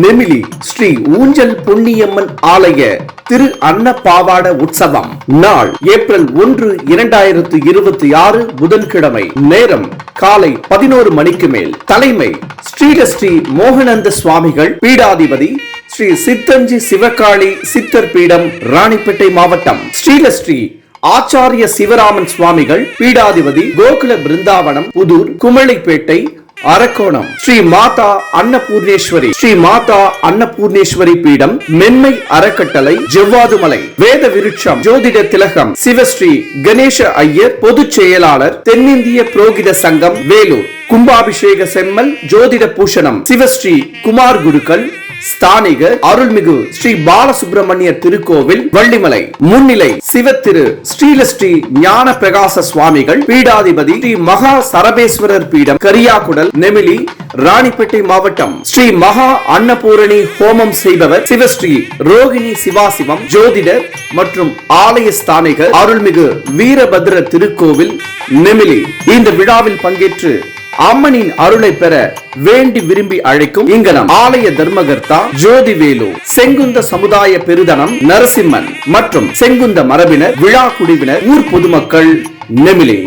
நெமிலி ஸ்ரீ ஊஞ்சல் பொன்னியம்மன் ஆலய திரு அன்னபாவாட உற்சவம் நாள் ஏப்ரல் 1, 2026 புதன்கிழமை. நேரம் காலை 11 மணிக்கு மேல். தலைமை ஸ்ரீ மோகனந்த சுவாமிகள், பீடாதிபதி ஸ்ரீ சித்தஞ்சி சிவகாளி சித்தர் பீடம், ராணிப்பேட்டை மாவட்டம். ஸ்ரீ ஆச்சாரிய சிவராமன் சுவாமிகள், பீடாதிபதி கோகுல பிருந்தாவனம், புதூர், குமளிப்பேட்டை, அரக்கோணம். ஸ்ரீ மாதா அன்னபூர்ணேஸ்வரி பீடம், மென்மை அறக்கட்டளை, ஜவ்வாதுமலை. வேத விருட்சம் ஜோதிட திலகம் சிவஸ்ரீ கணேச ஐயர், பொதுச் செயலாளர், தென்னிந்திய புரோகித சங்கம், வேலூர். கும்பாபிஷேக செம்மல் ஜோதிட பூஷணம் சிவஸ்ரீ குமார் குருக்கள், ஸ்தானிகர் அருள்மிகு ஸ்ரீ பாலசுப்பிரமணிய திருக்கோவில், வள்ளிமலை. முன்னிலை சிவத்திரு ஸ்ரீ ஞான பிரகாச சுவாமிகள், பீடாதிபதி ஸ்ரீ மகா சரபேஸ்வரர் பீடம், கரியாக்குடல், நெமிலி, ராணிப்பேட்டை மாவட்டம். ஸ்ரீ மகா அன்னபூரணி ஹோமம் செய்பவர் சிவஸ்ரீ ரோகிணி சிவாசிவம், ஜோதிடர் மற்றும் ஆலய ஸ்தானிகர், அருள்மிகு வீரபத்ர திருக்கோவில், நெமிலி. இந்த விழாவில் பங்கேற்று அம்மனின் அருளை பெற வேண்டி விரும்பி அழைக்கும் இங்கனம் ஆலய தர்மகர்த்தா ஜோதிவேலு, செங்குந்த சமுதாய பெருதனம் நரசிம்மன் மற்றும் செங்குந்த மரபினர், விழா குடிவினர், ஊர் பொதுமக்கள், நெமிலி.